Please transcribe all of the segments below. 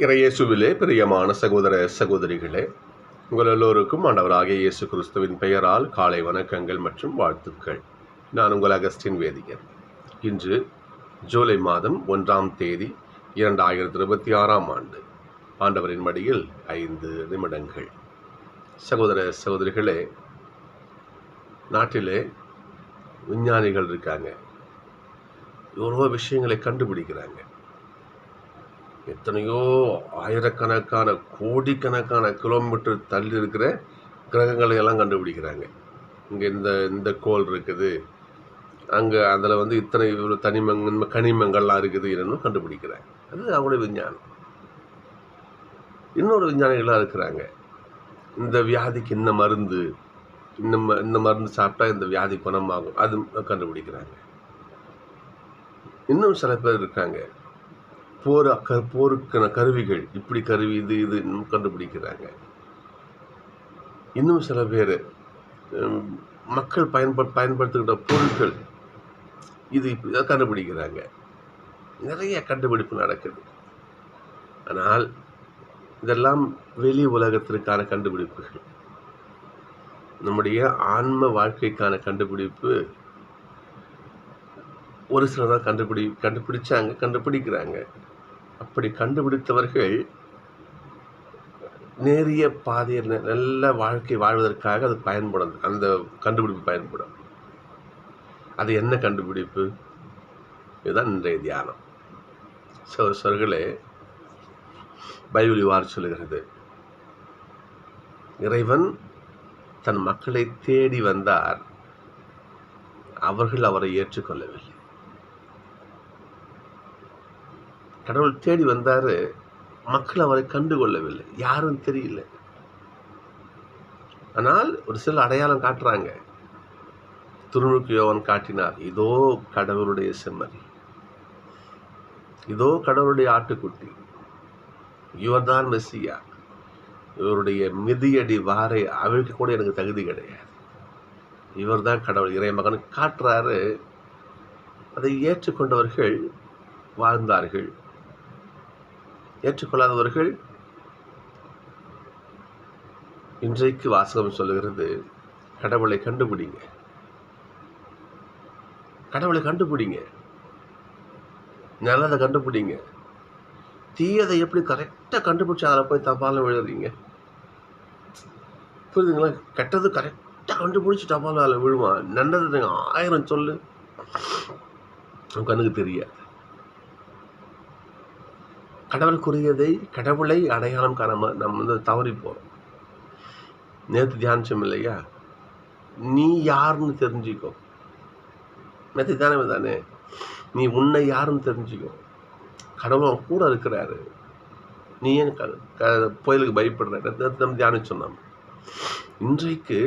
இறையேசுவிலே பிரியமான சகோதர சகோதரிகளே, உங்கள் எல்லோருக்கும் ஆண்டவராகிய இயேசு கிறிஸ்துவின் பெயரால் காலை வணக்கங்கள் மற்றும் வாழ்த்துக்கள். நான் உங்கள் அகஸ்டின் வேதியர். இன்று ஜூலை மாதம் 1ஆம் தேதி 2026ஆம் ஆண்டு. ஆண்டவரின் மடியில் 5 நிமிடங்கள். சகோதர சகோதரிகளே, நாட்டிலே விஞ்ஞானிகள் இருக்காங்க. எவ்வளோ விஷயங்களை கண்டுபிடிக்கிறாங்க. எத்தனையோ ஆயிரக்கணக்கான கோடிக்கணக்கான கிலோமீட்டர் தள்ளி இருக்கிற கிரகங்களை எல்லாம் கண்டுபிடிக்கிறாங்க. இங்கே இந்த கோள் இருக்குது, அங்கே அதில் இத்தனை கனிமங்கள்லாம் இருக்குது என்னன்னு கண்டுபிடிக்கிறாங்க. அது அவங்களுடைய விஞ்ஞானம். இன்னொரு விஞ்ஞானிகளாக இருக்கிறாங்க. இந்த வியாதிக்கு இந்த மருந்து, இந்த மருந்து சாப்பிட்டா இந்த வியாதி குணமாகும், அது கண்டுபிடிக்கிறாங்க. இன்னும் சில பேர் இருக்காங்க, போருக்கான கருவிகள், இப்படி கருவி இது கண்டுபிடிக்கிறாங்க. இன்னும் சில பேர் மக்கள் பயன்படுத்துகிற பொருட்கள், இது கண்டுபிடிக்கிறாங்க. நிறைய கண்டுபிடிப்பு நடக்குது. ஆனால் இதெல்லாம் வெளி உலகத்திற்கான கண்டுபிடிப்புகள். நம்முடைய ஆன்ம வாழ்க்கைக்கான கண்டுபிடிப்பு ஒரு சிலர் தான் கண்டுபிடிக்கிறாங்க. அப்படி கண்டுபிடித்தவர்கள் நேரிய பாதையில் நல்ல வாழ்க்கை வாழ்வதற்காக அது பயன்படும். அந்த கண்டுபிடிப்பு பயன்படும். அது என்ன கண்டுபிடிப்பு? இதுதான் இன்றைய தியானம். சகோதரர்களே, பைபிள் இவ்வாறு சொல்லுகிறது, இறைவன் தன் மக்களை தேடி வந்தார், அவர்கள் அவரை ஏற்றுக்கொள்ளவில்லை. கடவுள் தேடி வந்தாரு, மக்கள் அவரை கண்டுகொள்ளவில்லை, யாரும் தெரியல. ஆனால் ஒரு சில அடையாளம் காட்டுறாங்க. திருமுழுக்கு யோவான் காட்டினார், இதோ கடவுளுடைய செம்மறி, இதோ கடவுளுடைய ஆட்டுக்குட்டி, இவர்தான் மெஸ்ஸியா, இவருடைய மிதியடி வாரை அவிழ்க்க கூட எனக்கு தகுதி கிடையாது, இவர்தான் கடவுள், இறைமகன் காட்டுறாரு. அதை ஏற்றுக்கொண்டவர்கள் வாழ்ந்தார்கள். ஏற்றுக்கொள்ளாதவர்கள், இன்றைக்கு வாசகம் சொல்லுகிறது, கடவுளை கண்டுபிடிங்க, கடவுளை கண்டுபிடிங்க, நல்லதை கண்டுபிடிங்க. தீயதை எப்படி கரெக்டாக கண்டுபிடிச்சி அதில் போய் தபாலும் விழுறீங்க? புரியுதுங்களா? கெட்டது கரெக்டாக கண்டுபிடிச்சி தபாலும் அதில் விழுவான். நல்லது 1000 சொல்லு, கண்ணுக்கு தெரியாது. கடவுளுக்குரியதை, கடவுளை அடையாளம் காணாம நம்ம தவறி போகிறோம். நேற்று தியானிச்சோம் இல்லையா? நீ யாருன்னு தெரிஞ்சுக்கோ. நேற்று தியானம் தானே, நீ உன்னை யாருன்னு தெரிஞ்சுக்கோ. கடவுள் அவன் கூட இருக்கிறாரு. நீ ஏன் புயலுக்கு பயப்படுற? நேற்று நம்ம தியானிச்சோம். நாம் இன்றைக்கு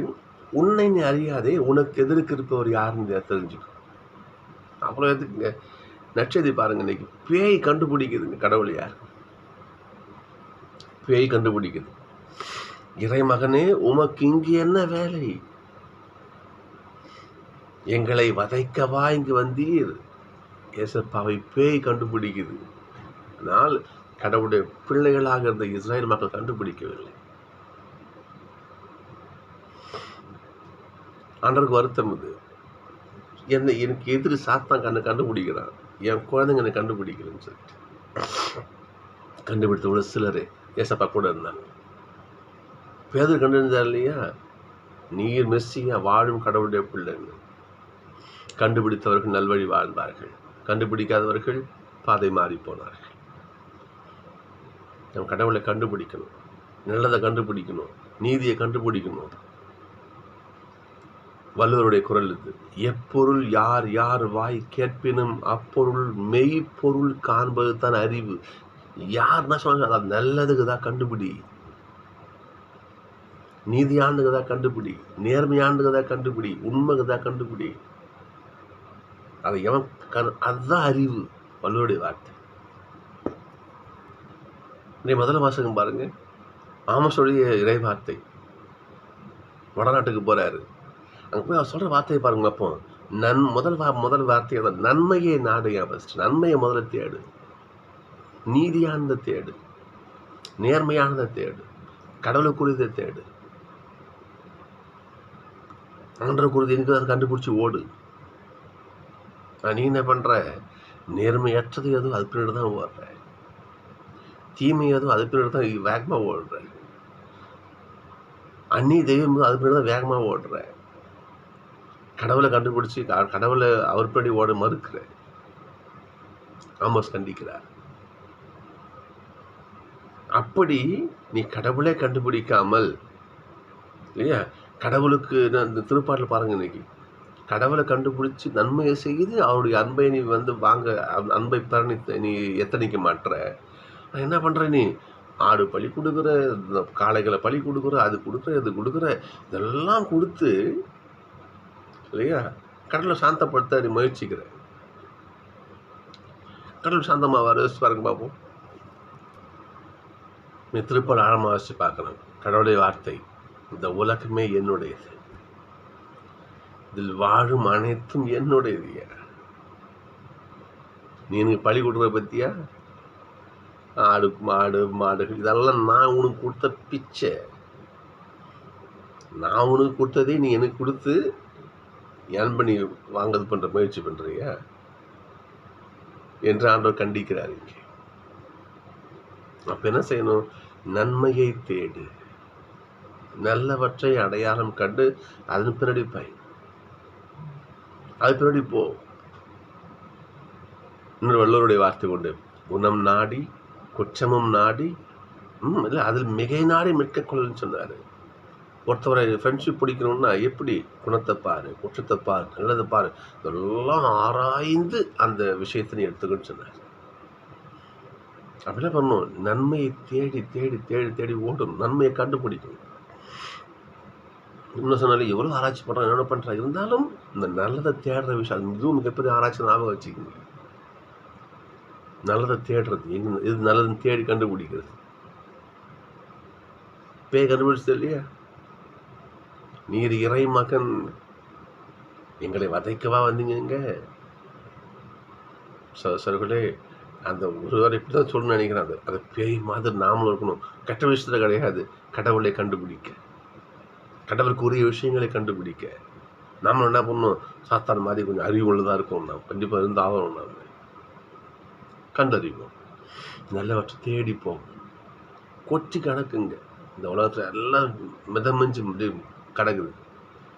உன்னை நீ அறியாதே உனக்கு எதிர்க்கு இருப்பவர் யாருன்னு தெரிஞ்சுக்கோ. அவ்வளோ எதுக்குங்க? நட்சதி பாருங்க, இன்னைக்கு பேய் கண்டுபிடிக்குதுங்க கடவுள் யார். பேய் கண்டுபிடிக்குது. இறைமகனே, உமக்கு இங்கு என்ன வேலை? எங்களை வதைக்கவா இங்கு வந்தீர்? ஏசப்பாவை பேய் கண்டுபிடிக்குது. ஆனால் கடவுளுடைய பிள்ளைகளாக இருந்த இஸ்ரேல் மக்கள் கண்டுபிடிக்கவில்லை. ஆண்டவருக்கு வருத்தம். இது எனக்கு எதிரி சாத்தான் கண்டுபிடிக்கிறான், என் குழந்தைங்க என்னை கண்டுபிடிக்கிறேன்னு சொல்லிட்டு கண்டுபிடித்த ஒரு சிலரே ஏசப்பா கூட இருந்தாங்க. பேதர் கண்டுபிடிந்தார் இல்லையா, நீர் மெஸ்ஸியா, வாழும் கடவுளுடைய பிள்ளைன்னு. கண்டுபிடித்தவர்கள் நல்வழி வாழ்ந்தார்கள், கண்டுபிடிக்காதவர்கள் பாதை மாறி போனார்கள். நம்ம கடவுளை கண்டுபிடிக்கணும், நல்லதை கண்டுபிடிக்கணும், நீதியை கண்டுபிடிக்கணும். வள்ளுவருடைய குரல் இது, எப்பொருள் யார் யார் வாய் கேட்பினும் அப்பொருள் மெய்ப்பொருள் காண்பது தான் அறிவு. யாருன்னா சொல்லுங்க, அதாவது நல்லதுக்கு தான் கண்டுபிடி, நீதியானதுக்கு தான் கண்டுபிடி, நேர்மையானதுக்கு தான் கண்டுபிடி, உண்மைக்கு தான் கண்டுபிடி. அதை எவன் அதுதான் அறிவு. வள்ளுவருடைய வார்த்தை. முதல்ல வாசகம் பாருங்க, ஆமோஸுடைய இறை வார்த்தை. வடநாட்டுக்கு போறாரு, அங்கே போய் அவர் சொல்கிற வார்த்தையை பாருங்க. அப்போ முதல் வார்த்தையை தான், நன்மையை நாடு. ஃபஸ்ட் நன்மையை முதல்ல தேடு, நீதியானதை தேடு, நேர்மையானதை தேடு, கடவுளுக்குரியதை தேடு. ஆண்டவருக்குரியது எங்கே அதை கண்டுபிடிச்சி ஓடு. நீ என்ன பண்ணுற? நேர்மையற்றது எதுவும் அது பின்னாடி தான் ஓடுற, தீமை எதுவும் அது பின்னாடி தான் வேகமாக ஓடுற, அந்நிய தெய்வம் அது பின்னாடி தான் வேகமாக ஓடுற, கடவுளை கண்டுபிடிச்சி கடவுளை அவர் பின்னாடி ஓட மறுக்கிற. ஆமோஸ் கண்டிக்கிறார். அப்படி நீ கடவுளே கண்டுபிடிக்காமல் இல்லையா, கடவுளுக்கு இந்த திருப்பாட்டில் பாருங்க, இன்னைக்கு கடவுளை கண்டுபிடிச்சி நன்மையை செய்து அவருடைய அன்பை நீ வாங்க, அன்பை பெற நீ எத்தனைக்க மாட்டுற. என்ன பண்ணுற? நீ ஆடு பலி கொடுக்குற, காளைகளை பலி கொடுக்குற, அது கொடுக்குற, இது கொடுக்குற, இதெல்லாம் கொடுத்து இல்லையா கடவுளை சாந்தப்படுத்த நீ முயற்சிக்கிற. கடவுள் சாந்தமாக வர யோசிச்சு பாருங்க பார்ப்போம். நீ திருப்பால் ஆழமாக வச்சு பார்க்கணும். கடவுளுடைய வார்த்தை, இந்த உலகமே என்னுடையது, இதில் வாழும் அனைத்தும் என்னுடையது. நீ எனக்கு பழி கொடுக்குற பற்றியா? ஆடு மாடுகள் இதெல்லாம் நான் உனக்கு கொடுத்த பிச்சை. நான் உனக்கு கொடுத்ததே நீ எனக்கு கொடுத்து ஏன் பண்ணி வாங்கது பண்ணுற முயற்சி பண்ணுறியா என்று ஆண்டவர் கண்டிக்கிறார் இங்கே. அப்போ என்ன செய்யணும்? நன்மையை தேடு, நல்லவற்றை அடையாளம் கண்டு அதன் பின்னாடி அது பின்னாடி போ. இன்னொரு வள்ளுவருடைய வார்த்தை கொண்டு, குணம் நாடி குற்றமும் நாடி இல்லை அதில் மிகை நாடி மிக்க கொள்ளன்னு சொன்னார். ஒருத்தவரை ஃப்ரெண்ட்ஷிப் பிடிக்கணும்னா எப்படி? குணத்தை பாரு, குற்றத்தை பாரு, நல்லதை பாரு, இதெல்லாம் ஆராய்ந்து அந்த விஷயத்தை நீ எடுத்துக்கணும்னு சொன்னார். அப்படிலாம் பண்ணணும். நன்மையை தேடி தேடி தேடி தேடி ஓடணும், நன்மையை கண்டுபிடிக்கணும். இன்னும் சொன்னாலும் எவ்வளோ ஆராய்ச்சி பண்ணுறாங்க, என்ன பண்ணுறாங்க, இருந்தாலும் இந்த நல்லதை தேடுற விஷயம் இதுவும் மிகப்பெரிய ஆராய்ச்சி ஞாபகம் வச்சுக்கோங்க. நல்லதை தேடுறது, இது நல்லதுன்னு தேடி கண்டுபிடிக்கிறது. பேய் கண்டுபிடிச்சது இல்லையா? நீர் இறை மகன், எங்களை வதைக்கவா வந்தீங்க? சர்களே, அந்த ஒருவர் இப்படி தான் சொல்லணும்னு நினைக்கிறாங்க. அது பேய் மாதிரி நாமளும் இருக்கணும். கெட்ட விஷயத்துல கிடையாது, கடவுளை கண்டுபிடிக்க, கடவுளுக்கு உரிய விஷயங்களை கண்டுபிடிக்க. நாம என்ன பண்ணணும்? சாத்தான மாதிரி கொஞ்சம் அறிவுள்ளதாக இருக்கும். நாம் கண்டிப்பாக இருந்து ஆகணும். நாம் கண்டறிவோம், நல்லவற்றை தேடிப்போம். கொட்டி கிடக்குங்க இந்த உலகத்தில், எல்லாம் மிதமிஞ்சு கிடக்குது.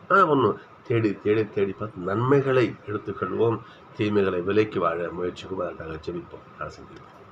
என்ன பண்ணணும்? தேடி தேடி தேடி பார்த்து நன்மைகளை எடுத்துக்கொள்வோம், தீமைகளை விலைக்கு வாழ முயற்சிக்கும். அதற்காக ஜெபிப்போம். ஆசீர்வதிப்போம்.